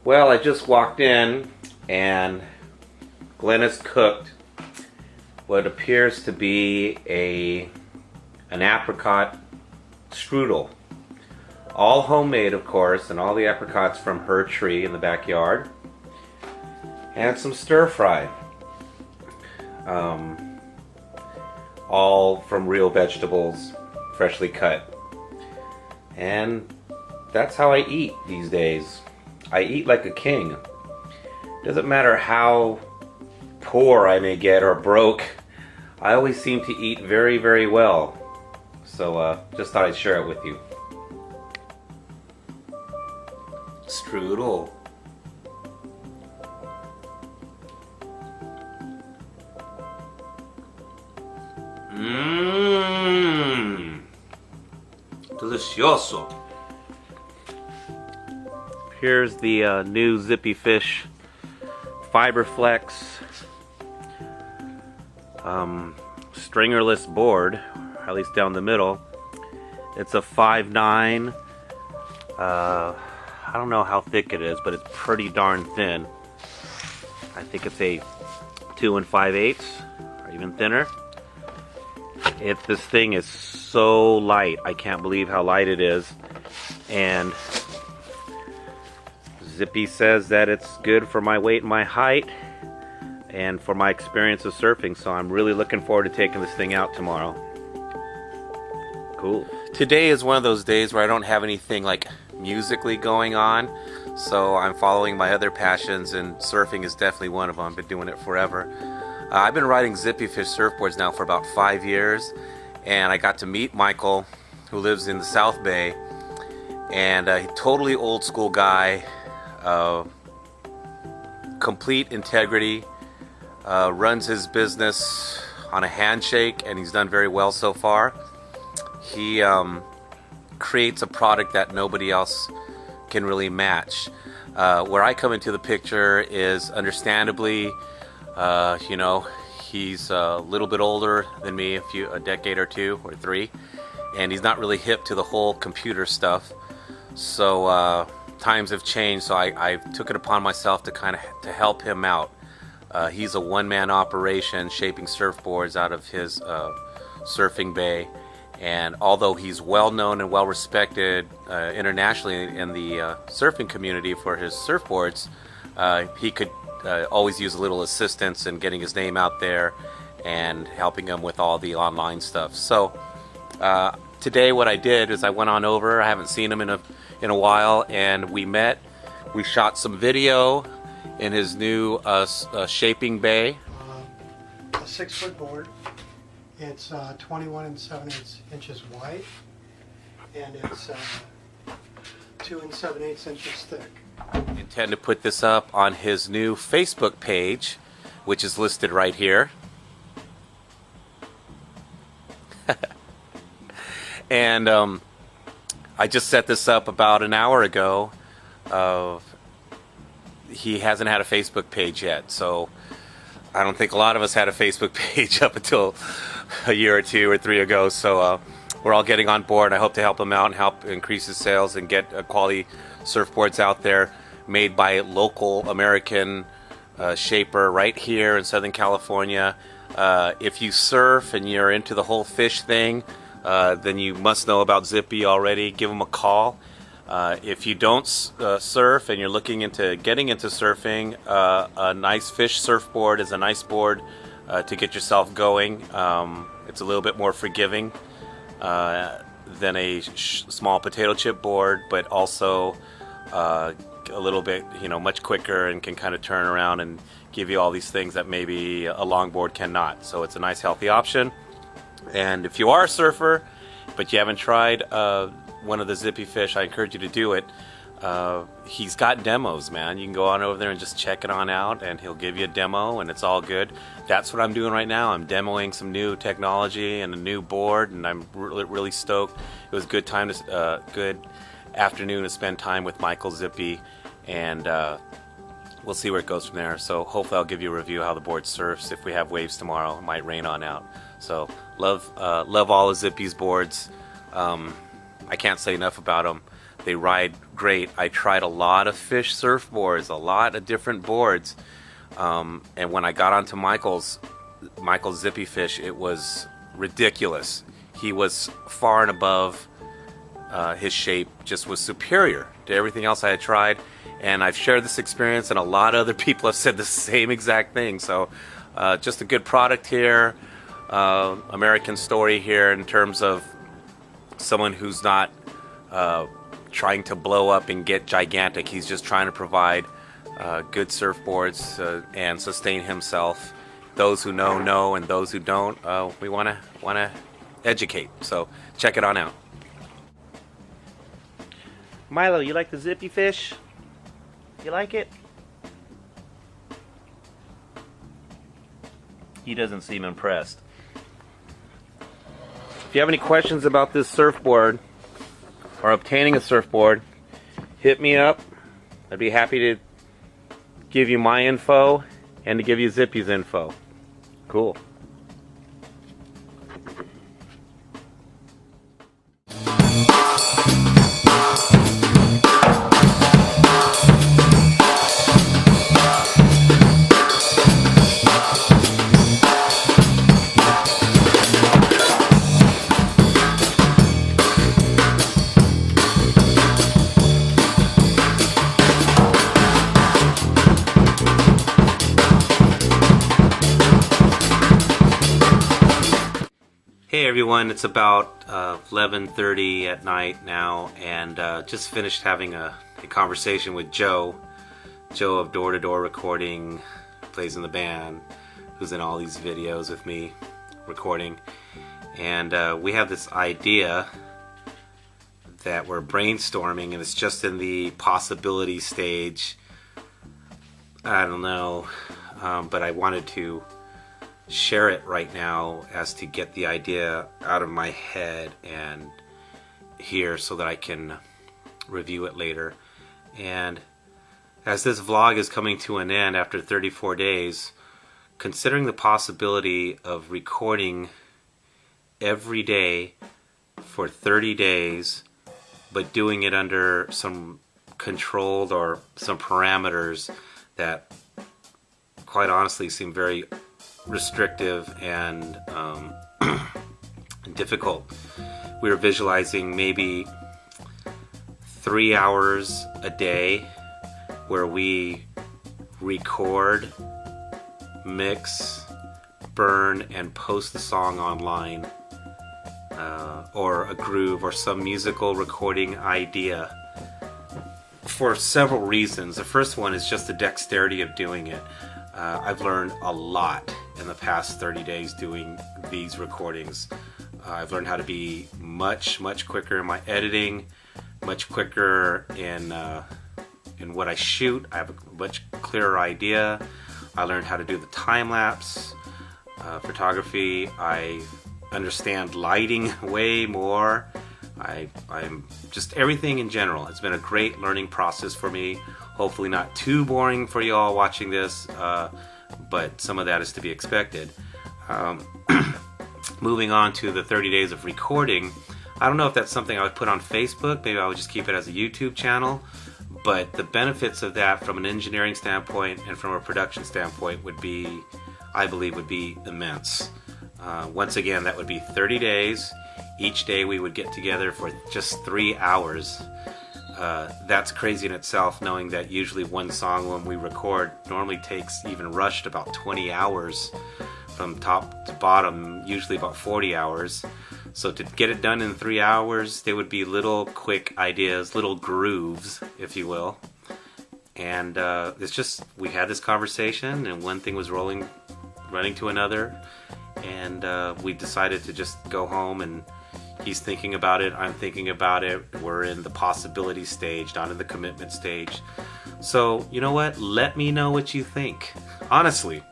Well, I just walked in and Glenn has cooked what appears to be an apricot strudel. All homemade, of course, and all the apricots from her tree in the backyard. And some stir fry. All from real vegetables, freshly cut. And that's how I eat these days. I eat like a king. Doesn't matter how poor I may get or broke, I always seem to eat very, very well. So just thought I'd share it with you. Strudel. Mmm. Delicioso. Here's the new Zippy Fish Fiberflex stringerless board, at least down the middle. It's a 5'9". I don't know how thick it is, but it's pretty darn thin. I think it's a 2 5/8 or even thinner. This thing is so light. I can't believe how light it is. And Zippy says that it's good for my weight and my height and for my experience of surfing, so I'm really looking forward to taking this thing out tomorrow. Cool. Today is one of those days where I don't have anything like musically going on, so I'm following my other passions, and surfing is definitely one of them. I've been doing it forever. I've been riding Zippy Fish surfboards now for about 5 years, and I got to meet Michael, who lives in the South Bay, and a totally old school guy. Complete integrity, runs his business on a handshake, and he's done very well so far. He creates a product that nobody else can really match. Where I come into the picture is understandably, you know, he's a little bit older than me, a decade or 2 or 3, and he's not really hip to the whole computer stuff. So times have changed, so I took it upon myself to to help him out. He's a one-man operation shaping surfboards out of his surfing bay, and although he's well known and well respected internationally in the surfing community for his surfboards, he could always use a little assistance in getting his name out there and helping him with all the online stuff. So today what I did is I went on over. I haven't seen him in a while, and we met. We shot some video in his new shaping bay. A 6-foot board. It's 21 7/8 inches wide, and it's 2 7/8 inches thick. I intend to put this up on his new Facebook page, which is listed right here. And I just set this up about an hour ago. He hasn't had a Facebook page yet, so I don't think a lot of us had a Facebook page up until a year or 2 or 3 ago. So we're all getting on board. I hope to help him out and help increase his sales and get quality surfboards out there made by a local American shaper right here in Southern California. If you surf and you're into the whole fish thing, then you must know about Zippy already. Give him a call. If you don't surf and you're looking into getting into surfing, a nice fish surfboard is a nice board to get yourself going. It's a little bit more forgiving than a small potato chip board, but also a little bit, much quicker, and can kind of turn around and give you all these things that maybe a longboard cannot. So it's a nice, healthy option. And if you are a surfer, but you haven't tried one of the Zippy Fish, I encourage you to do it. He's got demos, man. You can go on over there and just check it on out, and he'll give you a demo, and it's all good. That's what I'm doing right now. I'm demoing some new technology and a new board, and I'm really stoked. It was a good time good afternoon to spend time with Michael Zippy, and we'll see where it goes from there. So hopefully I'll give you a review of how the board surfs. If we have waves tomorrow, it might rain on out. So love all of Zippy's boards. I can't say enough about them. They ride great. I tried a lot of fish surfboards, a lot of different boards, and when I got onto Michael's Zippy Fish, it was ridiculous. He was far and above. His shape just was superior to everything else I had tried, and I've shared this experience, and a lot of other people have said the same exact thing. So just a good product here, American story here in terms of someone who's not trying to blow up and get gigantic. He's just trying to provide good surfboards and sustain himself. Those who know, and those who don't, we want to educate. So check it on out. Milo, you like the Zippy Fish? You like it? He doesn't seem impressed. If you have any questions about this surfboard or obtaining a surfboard, hit me up. I'd be happy to give you my info and to give you Zippy's info. Cool. Hey everyone, it's about 11:30 at night now, and just finished having a conversation with Joe of Door to Door Recording, plays in the band, who's in all these videos with me recording, and we have this idea that we're brainstorming, and it's just in the possibility stage. I don't know, but I wanted to share it right now as to get the idea out of my head and here so that I can review it later. And as this vlog is coming to an end after 34 days, considering the possibility of recording every day for 30 days, but doing it under some controlled or some parameters that quite honestly seem very restrictive and difficult. We were visualizing maybe 3 hours a day where we record, mix, burn, and post the song online, or a groove or some musical recording idea, for several reasons. The first one is just the dexterity of doing it. I've learned a lot in the past 30 days doing these recordings. I've learned how to be much quicker in my editing, much quicker in what I shoot. I have a much clearer idea. I learned how to do the time-lapse photography. I understand lighting way more. I'm just everything in general. It's been a great learning process for me. Hopefully not too boring for you all watching this, but some of that is to be expected. Moving on to the 30 days of recording, I don't know if that's something I would put on Facebook. Maybe I would just keep it as a YouTube channel. But the benefits of that from an engineering standpoint and from a production standpoint would be, I believe, would be immense. Once again, that would be 30 days. Each day we would get together for just 3 hours. That's crazy in itself, knowing that usually one song when we record normally takes, even rushed, about 20 hours from top to bottom, usually about 40 hours. So to get it done in 3 hours, there would be little quick ideas, little grooves, if you will. And it's just, we had this conversation and one thing was running to another, and we decided to just go home, and he's thinking about it, I'm thinking about it. We're in the possibility stage, not in the commitment stage. So, you know what? Let me know what you think, honestly.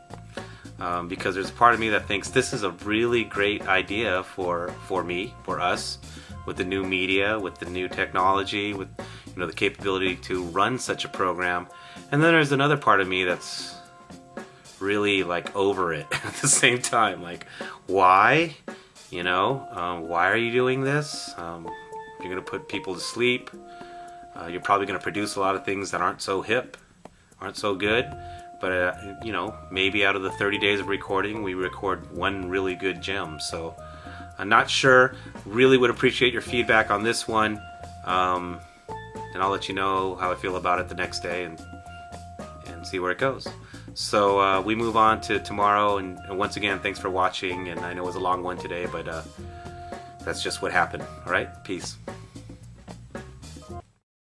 Because there's a part of me that thinks this is a really great idea for me, for us, with the new media, with the new technology, with the capability to run such a program. And then there's another part of me that's really like over it at the same time. Like, why? Why are you doing this? You're gonna put people to sleep. You're probably going to produce a lot of things that aren't so hip, aren't so good. But, you know, maybe out of the 30 days of recording, we record one really good gem. So I'm not sure. Really would appreciate your feedback on this one. And I'll let you know how I feel about it the next day and see where it goes. So we move on to tomorrow. And once again, thanks for watching. And I know it was a long one today, but that's just what happened. All right? Peace.